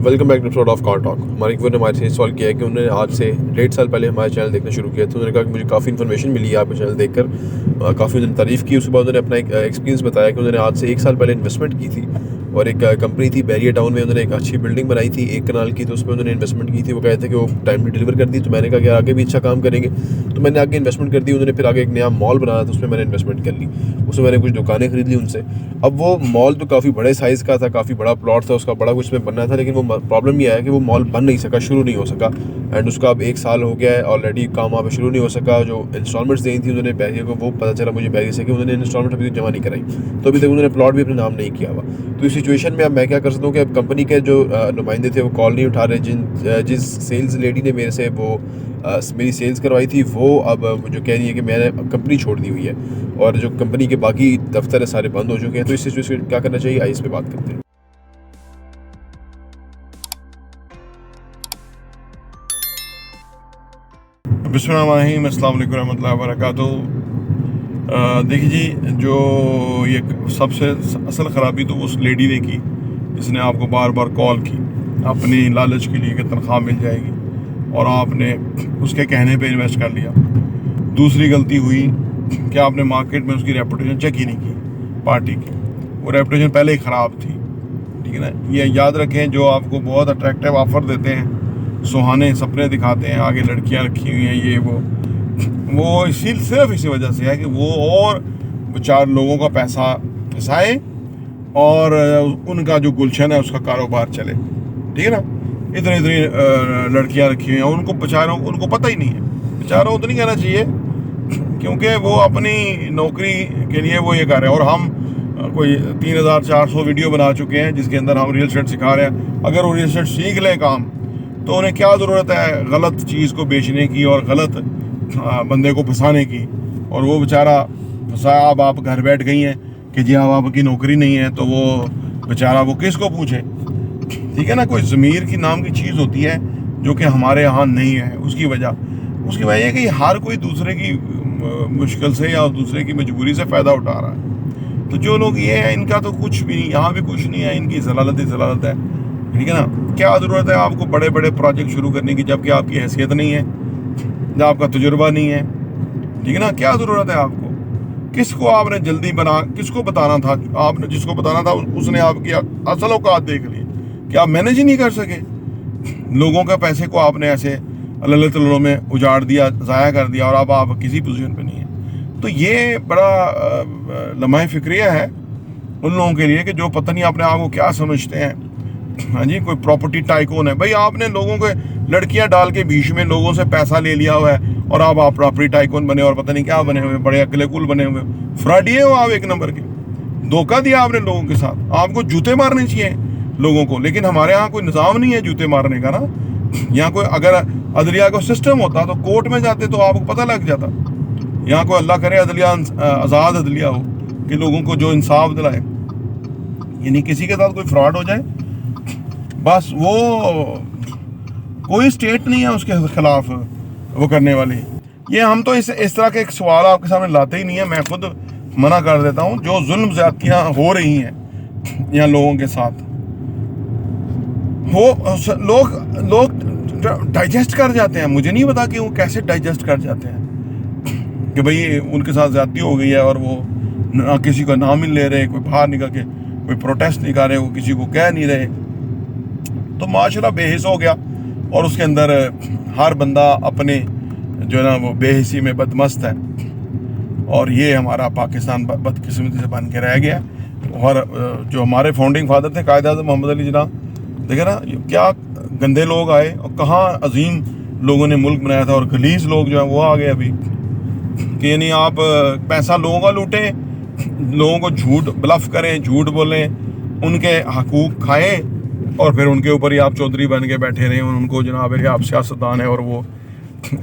Welcome back to episode of car talk. हमारे एक ने हमारे से सवाल किया है कि उन्होंने आज से 1.5 साल पहले हमारे चैनल देखना शुरू किया। तो उन्होंने कहा कि मुझे काफ़ी इन्फॉर्मेशन मिली है आपका चैनल देखकर। काफ़ी उन्होंने तारीफ़ की। उसके बाद उन्होंने अपना एक एक्सपीरियंस बताया कि उन्होंने आज से 1 साल पहले इन्वेस्टमेंट की थी और एक कंपनी थी बैरियर टाउन में। उन्होंने एक अच्छी बिल्डिंग बनाई थी 1 कनाल की, तो उसमें उन्होंने इन्वेस्टमेंट की थी। वो कहते थे कि वो टाइमली डिलीवर कर दी। तो मैंने कहा कि आगे भी अच्छा काम करेंगे, तो मैंने आगे इन्वेस्टमेंट कर दी। उन्होंने फिर आगे एक नया मॉल बनाया था, उसमें मैंने इन्वेस्टमेंट कर ली। उसमें मैंने कुछ दुकानें खरीद ली उनसे। अब वो मॉल तो काफ़ी बड़े साइज़ का था, काफ़ी बड़ा प्लॉट था उसका, बड़ा कुछ में बनना था। लेकिन वो प्रॉब्लम ये आया कि वो मॉल बन नहीं सका, शुरू नहीं हो सका। एंड उसका अब 1 साल हो गया है ऑलरेडी, काम वहाँ पे शुरू नहीं हो सका। जो इंस्टॉलमेंट्स दी थी उन्होंने बैरियर को, वो पता चला मुझे बैरियर से कि उन्होंने इंस्टॉलमेंट अभी तक जमा नहीं कराई। तो अभी तक उन्होंने प्लॉट भी अपने नाम नहीं किया हुआ। तो इस सिचुएशन में अब मैं क्या कर सकता हूँ कि अब कंपनी के जो नुमाइंदे थे वो कॉल नहीं उठा रहे। जिस सेल्स लेडी ने मेरे से मेरी सेल्स करवाई थी, वो अब जो कह रही है कि मैंने कंपनी छोड़ दी हुई है और जो कंपनी के बाकी दफ्तर है सारे बंद हो चुके हैं। तो इस सिचुएशन में क्या करना चाहिए, आइए इस पर बात करते हैं। बिस्मिल्लाहिर्रहमानिर्रहीम, अस्सलाम वालेकुम रहमतुल्लाहि व बरकातुहू। देखिए जी, जो ये सबसे असल ख़राबी तो उस लेडी ने की जिसने आपको बार बार कॉल की अपनी लालच के लिए कि तनख्वाह मिल जाएगी, और आपने उसके कहने पे इन्वेस्ट कर लिया। दूसरी गलती हुई कि आपने मार्केट में उसकी रेपुटेशन चेक ही नहीं की पार्टी की। वो रेपुटेशन पहले ही ख़राब थी, ठीक है ना। ये याद रखें, जो आपको बहुत अट्रैक्टिव ऑफ़र देते हैं, सुहाने सपने दिखाते हैं, आगे लड़कियां रखी हुई हैं, ये वो सिर्फ इसी वजह से है कि वो और 4 लोगों का पैसा फंसाए और उनका जो गुलशन है उसका कारोबार चले, ठीक है ना। इतनी लड़कियां रखी हुई हैं, उनको बेचारों उनको पता ही नहीं है। बेचारों को तो नहीं कहना चाहिए, क्योंकि वो अपनी नौकरी के लिए वो ये कर रहे हैं। और हम कोई 3400 वीडियो बना चुके हैं जिसके अंदर हम रियल एस्टेट सिखा रहे हैं। अगर वो रियल एस्टेट सीख लें काम, तो उन्हें क्या ज़रूरत है गलत चीज़ को बेचने की और गलत बंदे को फंसाने की। और वो बेचारा फंसाया। अब आप घर बैठ गई हैं कि जी अब आपकी नौकरी नहीं है, तो वो बेचारा वो किसको पूछे, ठीक है ना। कोई ज़मीर की नाम की चीज़ होती है जो कि हमारे यहाँ नहीं है। उसकी वजह है कि हर कोई दूसरे की मुश्किल से या दूसरे की मजबूरी से फ़ायदा उठा रहा है। तो जो लोग ये हैं, इनका तो कुछ भी नहीं, यहाँ भी कुछ नहीं है, इनकी जलालत ही जलालत है, ठीक है ना। क्या ज़रूरत है आपको बड़े बड़े प्रोजेक्ट शुरू करने की जबकि आपकी हैसियत नहीं है, जब आपका तजुर्बा नहीं है, ठीक है ना। क्या ज़रूरत है आपको, किसको आपने जल्दी किसको बताना था। आपने जिसको बताना था उसने आपकी असल औकात देख ली कि आप मैनेज ही नहीं कर सके। लोगों के पैसे को आपने ऐसे अल्लह में उजाड़ दिया, ज़ाया कर दिया, और अब आप किसी पोजीशन पे नहीं है। तो ये बड़ा लम्हा फ़िक्रिया है उन लोगों के लिए कि जो पता नहीं अपने आप को क्या समझते हैं। हाँ जी, कोई प्रॉपर्टी टाइकून है। भाई, आपने लोगों के लड़कियां डाल के बीच में लोगों से पैसा ले लिया हुआ है और अब आप प्रॉपर्टी टाइकून बने और पता नहीं क्या बने हुए, बड़े अकले कुल बने हुए, फ्रॉडिये हो आप एक नंबर के। धोखा दिया आपने लोगों के साथ। आपको जूते मारने चाहिए लोगों को, लेकिन हमारे यहाँ कोई निज़ाम नहीं है जूते मारने का ना। यहाँ कोई अगर अदलिया का सिस्टम होता तो कोर्ट में जाते तो आपको पता लग जाता। यहाँ कोई अल्लाह करे अदलिया आज़ाद अदलिया हो कि लोगों को जो इंसाफ दिलाए, यानी किसी के साथ कोई फ्रॉड हो जाए बस वो कोई स्टेट नहीं है उसके खिलाफ वो करने वाली। ये हम तो इस तरह के एक सवाल आपके सामने लाते ही नहीं है। मैं खुद मना कर देता हूँ। जो जुल्म ज़्यादतियाँ हो रही हैं यहाँ लोगों के साथ, वो लोग डाइजेस्ट कर जाते हैं। मुझे नहीं पता कि वो कैसे डाइजेस्ट कर जाते हैं कि भाई उनके साथ ज़्यादती हो गई है और वो ना किसी का नाम ही ले रहे, कोई बाहर निकल के कोई प्रोटेस्ट नहीं कर रहे, वो किसी को कह नहीं रहे। तो माशरा बेहिस हो गया और उसके अंदर हर बंदा अपने जो है ना वो बेहिसी में बदमस्त है। और ये हमारा पाकिस्तान बदकिस्मती से बन के रह गया। और जो हमारे फाउंडिंग फादर थे कायद आज़म मोहम्मद अली जिन्ना, देखे ना क्या गंदे लोग आए और कहाँ अजीम लोगों ने मुल्क बनाया था, और गलीज लोग जो है वो आ गए अभी कि यानी आप पैसा लोगों का लूटें, लोगों को झूठ ब्लफ करें, झूठ बोलें, उनके हकूक खाएं और फिर उनके ऊपर ही आप चौधरी बन के बैठे रहें और उनको जनाब है आप सियासतदान है और वो।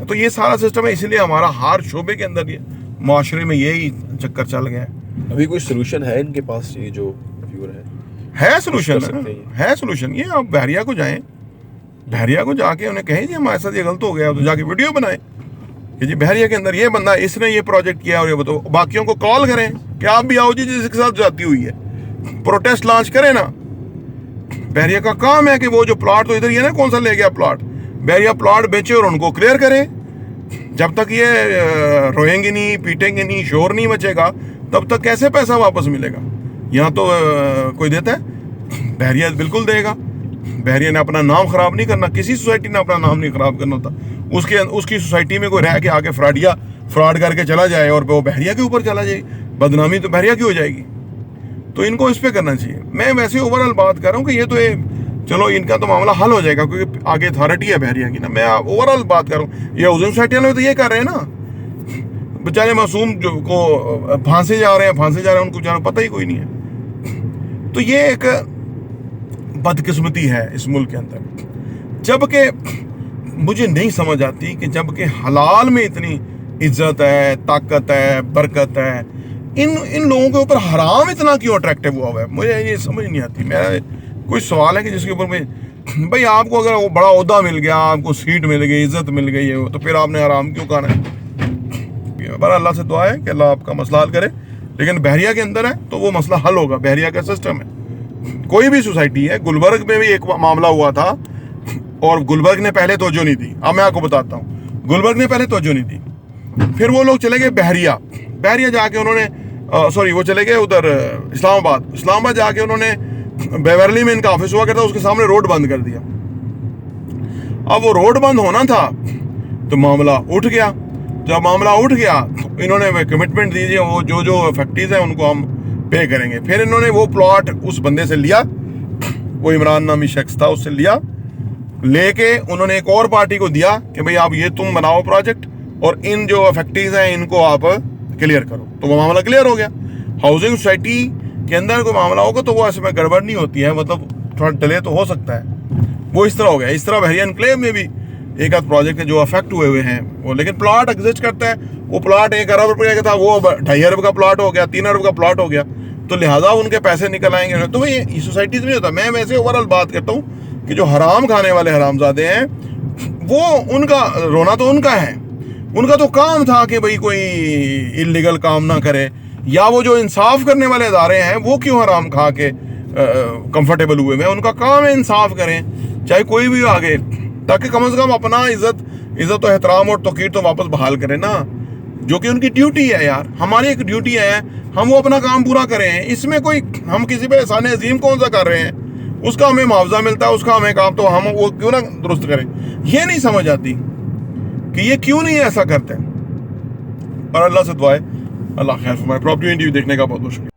तो ये सारा सिस्टम है, इसीलिए हमारा हर शोबे के अंदर ये माशरे में यही चक्कर चल गया है। अभी कोई सोल्यूशन है इनके पास, ये जो व्यूअर है सोल्यूशन ये आप बहरिया को जाएं, बहरिया को जाके उन्हें कहें जी हमारे साथ ये गलत हो गया, तो जाके वीडियो बनाएं कि जी बहरिया के अंदर ये बंदा इसने ये प्रोजेक्ट किया और ये बताओ। बाकियों को कॉल करें कि आप भी आओ जी जिसके साथ जाती हुई है, प्रोटेस्ट लॉन्च करें ना। बहरिया का काम है कि वो जो प्लॉट, तो इधर ये ना कौन सा ले गया प्लॉट, बहरिया प्लॉट बेचे और उनको क्लियर करे। जब तक ये रोएंगे नहीं, पीटेंगे नहीं, शोर नहीं मचेगा, तब तक कैसे पैसा वापस मिलेगा? यहाँ तो कोई देता है? बहरिया बिल्कुल देगा। बहरिया ने अपना नाम खराब नहीं करना, किसी सोसाइटी ने अपना नाम नहीं खराब करना होता। उसकी सोसाइटी में कोई रह के आके फ्रॉड करके चला जाए और वो बहरिया के ऊपर चला जाए, बदनामी तो बहरिया की हो जाएगी। तो इनको इस पे करना चाहिए। मैं वैसे ओवरऑल बात कर रहा हूँ कि ये तो चलो इनका तो मामला हल हो जाएगा क्योंकि आगे अथॉरिटी है बहरिया की ना। मैं ओवरऑल बात कर रहा हूँ, ये हाउसिंग सोसाइटी वाले तो ये कर रहे हैं ना, बेचारे मासूम जो को फांसे जा रहे हैं, उनको बेचारा पता ही कोई नहीं है। तो ये एक बदकिस्मती है इस मुल्क के अंदर। जबकि मुझे नहीं समझ आती कि जबकि हलाल में इतनी इज्जत है, ताकत है, बरकत है, इन लोगों के ऊपर हराम इतना क्यों अट्रैक्टिव हुआ है, मुझे ये समझ नहीं आती। मेरा कोई सवाल है कि जिसके ऊपर भाई आपको अगर वो बड़ा ओहदा मिल गया, आपको सीट मिल गई, इज्जत मिल गई है, तो फिर आपने हराम क्यों खाना है? पर अल्लाह से दुआ है कि अल्लाह आपका मसला हल करे। लेकिन बहरिया के अंदर है तो वो मसला हल होगा, बहरिया का सिस्टम है। कोई भी सोसाइटी है, गुलबर्ग में भी एक मामला हुआ था और गुलबर्ग ने पहले तवज्जो नहीं दी। अब मैं आपको बताता हूँ, गुलबर्ग ने पहले तवज्जो नहीं दी, फिर वो लोग चले गए बहरिया जाके उन्होंने वो चले गए उधर इस्लामाबाद जाके उन्होंने बेवरली में इनका ऑफिस हुआ करता, उसके सामने रोड बंद कर दिया। अब वो रोड बंद होना था तो मामला उठ गया। जब मामला उठ गया तो इन्होंने कमिटमेंट दीजिए, वो जो फैक्ट्रीज हैं उनको हम पे करेंगे। फिर इन्होंने वो प्लॉट उस बंदे से लिया, वो इमरान नामी शख्स था, उससे लिया, लेके उन्होंने एक और पार्टी को दिया कि भाई आप ये तुम बनाओ प्रोजेक्ट और इन जो फैक्ट्रीज हैं इनको आप क्लियर करो। तो वो मामला क्लियर हो गया। हाउसिंग सोसाइटी के अंदर कोई मामला होगा तो वो इसमें गड़बड़ नहीं होती है, मतलब थोड़ा डिले तो हो सकता है। वो इस तरह हो गया। इस तरह बहरिया एनक्लेव में भी एक आध प्रोजेक्ट है जो अफेक्ट हुए हैं वो, लेकिन प्लॉट एग्जिस्ट करता है। वो प्लॉट 1 अरब रुपये का था, वो 2.5 अरब का प्लॉट हो गया, 3 अरब का प्लॉट हो गया, तो लिहाजा उनके पैसे निकल आएंगे। तो ये सोसाइटीज में होता है। मैं वैसे ओवरऑल बात करता हूँ कि जो हराम खाने वाले हरामजादे हैं, वो उनका रोना तो उनका है, उनका तो काम था कि भाई कोई इलीगल काम ना करे, या वो जो इंसाफ करने वाले इदारे हैं वो क्यों हराम खा के कंफर्टेबल हुए हैं? उनका काम है इंसाफ करें, चाहे कोई भी आगे, ताकि कम से कम अपना इज्जत और एहतराम और तौकीर तो वापस बहाल करें ना, जो कि उनकी ड्यूटी है। यार हमारी एक ड्यूटी है, हम वो अपना काम पूरा करें। इसमें कोई हम किसी पे एहसान अजीम कौन सा कर रहे हैं? उसका हमें मुआवजा मिलता है, उसका हमें काम, तो हम वो क्यों ना दुरुस्त करें? ये नहीं समझ आती कि ये क्यों नहीं ऐसा करते हैं। पर अल्लाह से दुआ है, अल्लाह खैर फरमाए। प्रॉपर्टी इंटरव्यू देखने का बहुत बहुत शुक्रिया।